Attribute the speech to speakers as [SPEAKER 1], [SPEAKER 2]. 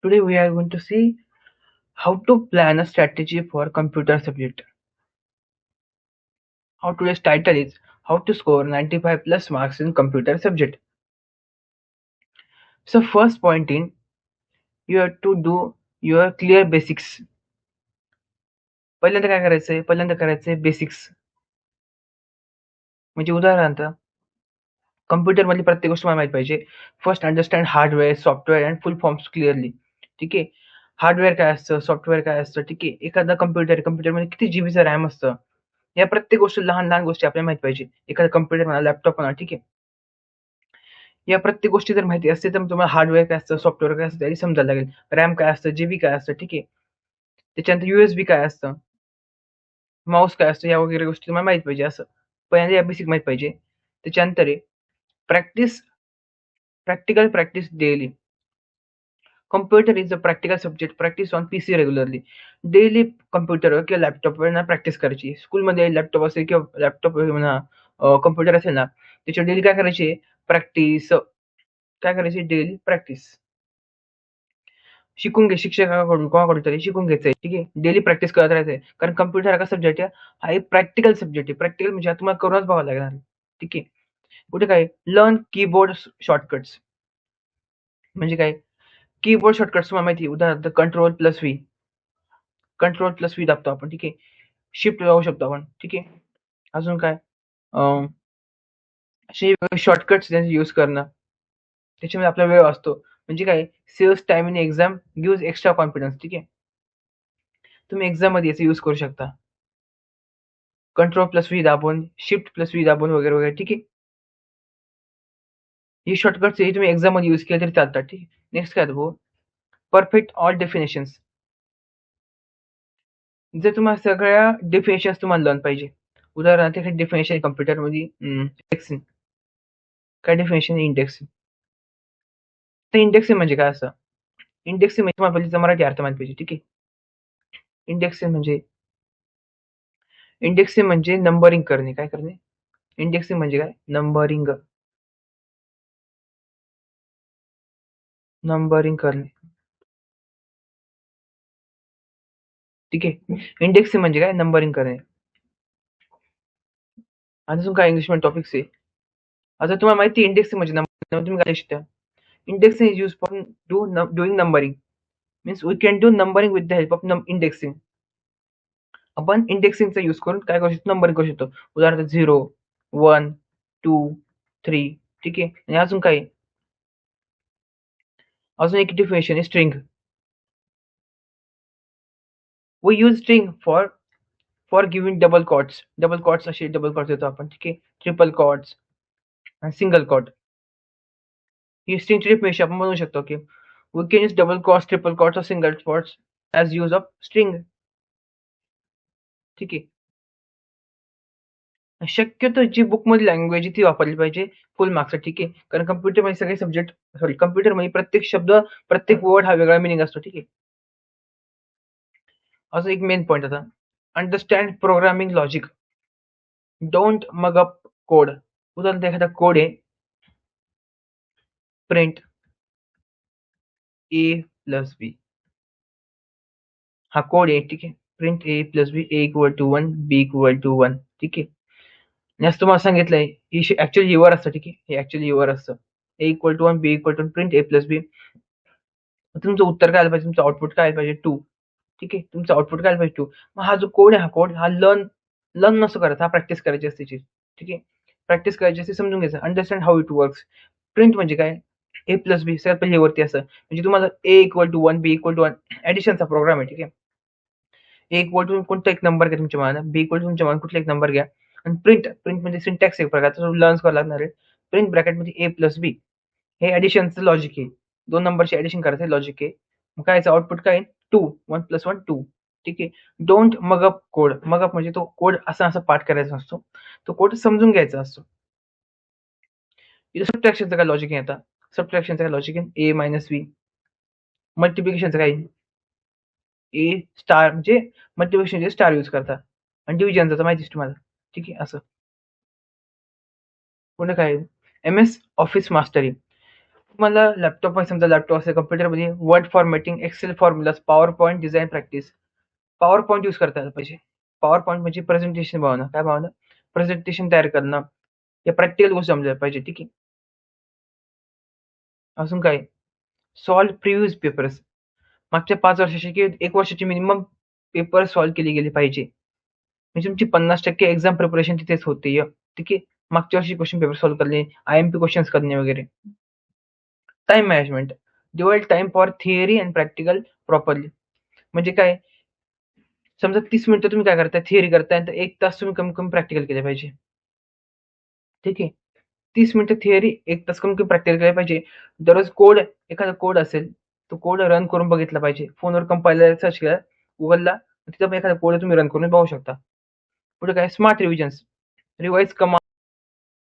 [SPEAKER 1] Today we are going to see how to plan a strategy for computer subject. How today's title is how to score 95 plus marks in computer subject. So first point in you have to do your clear basics. पहिल्यांदा काय करायचंय? पहिल्यांदा करायचंय basics. म्हणजे उदाहरणार्थ computer मधली प्रत्येक गोष्ट मला माहित पाहिजे. First understand hardware, software and full forms clearly. ठीक आहे. हार्डवेअर काय असतं, सॉफ्टवेअर काय असतं, ठीक आहे. एखादा कम्प्युटरमध्ये किती जीबीचं रॅम असतं. या प्रत्येक गोष्टी लहान-लहान गोष्टी आपल्याला माहित पाहिजे. एखादा कम्प्युटर म्हणा, लॅपटॉप म्हणा, ठीक आहे. या प्रत्येक गोष्टी जर माहिती असते तर तुम्हाला हार्डवेअर काय असतं, सॉफ्टवेअर काय असतं तरी समजायला लागेल. रॅम काय असतं, जीबी काय असतं, ठीक आहे. त्याच्यानंतर यूएसबी काय असतं, माऊस काय असतं, या वगैरे गोष्टी तुम्हाला माहित पाहिजे. असं पहिल्यांदा या बेसिक माहित पाहिजे. त्याच्यानंतर आहे practice practical practice daily. Computer is a practical subject. Practice on PC regularly. Daily कॉम्प्युटरवर किंवा लॅपटॉपवर ना प्रॅक्टिस करायची. स्कूलमध्ये लॅपटॉप असेल किंवा लॅपटॉप म्हणा कॉम्प्युटर असेल ना, त्याच्यावर डेली काय करायची? प्रॅक्टिस. काय करायची? Daily practice. शिकून घे शिक्षकाकडून कोणाकडून तरी शिकून घ्यायचंय. ठीक आहे. डेली प्रॅक्टिस करत राहायचंय. कारण कॉम्प्युटर हा कसा सब्जेक्ट आहे? हा एक प्रॅक्टिकल सब्जेक्ट आहे. प्रॅक्टिकल म्हणजे तुम्हाला करूनच बघावं लागणार. ठीक आहे. कुठे काय? Learn keyboard shortcuts. म्हणजे काय? कीबोर्ड शॉर्टकट्स तुम्हाला माहिती आहे. उदाहरणार्थ कंट्रोल प्लस व्ही दाबतो आपण. ठीक आहे. शिफ्ट लावू शकतो आपण. ठीक आहे. अजून काय? असे शॉर्टकट्स यूज करणं. त्याच्यामुळे आपला वेळ वाचतो. म्हणजे काय? Saves time in exam, gives extra confidence. ठीक आहे. तुम्ही एक्झाममध्ये याचा यूज करू शकता. कंट्रोल+व्ही दाबून, शिफ्ट+व्ही दाबून वगैरे, वगैरे. ठीक आहे. ही शॉर्टकट्स हे तुम्ही एक्झाममध्ये यूज केले तरी चालतात. ठीक आहे. नेक्स्ट काय दाबू? Perfect all definitions. जर तुम्हाला सगळ्या डेफिनेशन्स तुम्हाला लर्न पाहिजे. उदाहरणार्थ एखादी डेफिनेशन कॉम्प्युटरमध्ये इंडेक्सिंग. काय डेफिनेशन आहे इंडेक्सिंग? तर इंडेक्सिंग म्हणजे काय असतं? इंडेक्सिंग म्हणजे तुम्हाला पहिलीचा मराठी अर्थ माहिती पाहिजे. ठीक आहे. इंडेक्सिंग म्हणजे नंबरिंग करणे. काय करणे? इंडेक्सिंग म्हणजे काय? नंबरिंग. नंबरिंग करणे. ठीक आहे. इंडेक्सिंग म्हणजे काय? नंबरिंग करणे. अजून काय इंग्लिशमध्ये टॉपिक्स आहे? आता तुम्हाला माहिती आहे इंडेक्सिंग म्हणजे नंबर. तुम्ही काय शिकता? Indexing is used for doing numbering. Means we can do numbering with the help of indexing. आपण इंडेक्सिंगचा यूज करून काय करू शकतो? नंबरिंग करू शकतो. उदाहरणार्थ 0, 1, 2, 3. ठीक आहे. आणि अजून काय? अजून एक डेफिनेशन आहे string. We use string for giving double quotes. Double quotes असे डबल कॉट्स देतो आपण. ठीक आहे. ट्रिपल कॉट्स आणि सिंगल कॉट. ही स्ट्रिंगची डेफिनेशन आपण बनवू शकतो की we can use double quotes, triple quotes और single quotes as use of string. ठीक आहे. शक्यतो जी बुकमधली लँग्वेज आहे ती वापरली पाहिजे फुल मार्क्ससाठी. ठीक आहे. कारण कम्प्युटरमध्ये सगळे सब्जेक्ट कम्प्युटरमध्ये प्रत्येक शब्द, प्रत्येक वर्ड हा वेगळा मीनिंग असतो. ठीक आहे. अजून एक मेन पॉइंट आता understand programming logic. Don't mug up code. उदाहरणार्थ एखादा कोड आहे प्रिंट A+B. हा कोड आहे. ठीक आहे. Print A+B, A=1, B=1. ठीक आहे. आणि असं तुम्हाला सांगितलंय ही ऍक्च्युअली युवर असतं. ठीक आहे. हे ऍक्च्युअली युवर असतं. A=1, B=1, print A+B. तुमचं उत्तर काय आलं पाहिजे? तुमचं आउटपुट काय आलं पाहिजे? 2. ठीक आहे. तुमचं आउटपुट काय आलं पाहिजे? 2. मग हा जो कोड आहे, हा कोड हा लर्न लर्न नसतो करत, हा प्रॅक्टिस करायची असते त्याची. ठीक आहे. प्रॅक्टिस करायची असते, समजून घ्यायचं. Understand how it works. Print म्हणजे काय? A+B सगळ्यात पहिले वरती असतं. म्हणजे तुम्हाला A=1, B=1 ॲडिशनचा प्रोग्राम आहे. ठीक आहे. A=1 कोणता एक नंबर घ्या तुमच्या मनानं, B= तुमच्या मनात कुठला एक नंबर घ्या आणि प्रिंट प्रिंट म्हणजे सिंटॅक्स एक प्रकारचा लर्न करावा लागणार आहे. प्रिंट ब्रॅकेटमध्ये A+B हे ॲडिशनचं लॉजिक आहे. 2 नंबरची ॲडिशन करायचं लॉजिक आहे. मग काय याचं आउटपुट काय आहे? 2. 1+1 2. ठीक आहे. Don't mug up code. Mug up म्हणजे तो कोड असा पाठ करायचा असतो. तो कोड समजून घ्यायचा असतो. इथं सबट्रॅक्शनचं काय लॉजिक आहे आता? सबट्रॅक्शनचं काय लॉजिक आहे? A-V. मल्टिप्लिकेशनचं काय? ए स्टार म्हणजे मल्टिप्लिकेशन स्टार यूज करतात आणि डिव्हिजनचं तर माहितीच तुम्हाला. ठीक आहे. असं पुढे काय? MS office mastery. तुम्हाला लॅपटॉप समजा लॅपटॉप असेल कम्प्युटरमध्ये Word formatting, Excel formulas, PowerPoint design practice. PowerPoint use करता आलं पाहिजे. पॉवर पॉईंट म्हणजे प्रेझेंटेशन बनवणं. काय बनवणं? प्रेझेंटेशन तयार करणं. या प्रॅक्टिकल गोष्टी समजायला पाहिजे. ठीक आहे. अजून काय? Solve previous papers. मागच्या 5 वर्षाचे किंवा 1 वर्षाचे मिनिमम पेपर सॉल्व्ह केले गेले पाहिजे. म्हणजे तुमची 50% एक्झाम प्रिपरेशन तिथेच होते. ठीक आहे. मागच्या वर्षी क्वेश्चन पेपर सॉल्व्ह करणे, आय-एम-पी क्वेश्चन्स करणे वगैरे. Time management. Divide time for theory and practical properly. म्हणजे काय? समजा 30 मिनिटं तुम्ही काय करताय? थिअरी करताय, तर 1 तास तुम्ही कमी कमी प्रॅक्टिकल केले पाहिजे. ठीक आहे. 30 मिनिटं थिअरी, 1 तास कमी कमी प्रॅक्टिकल केलं पाहिजे. दररोज एखादा कोड असेल, तो कोड रन करून बघितला पाहिजे. फोनवर कंपाइलर सर्च केला Googleला, तिथं पण एखादा कोड तुम्ही रन करून पाहू शकता. पुढे काय? स्मार्ट रिव्हिजन्स. रिवाइज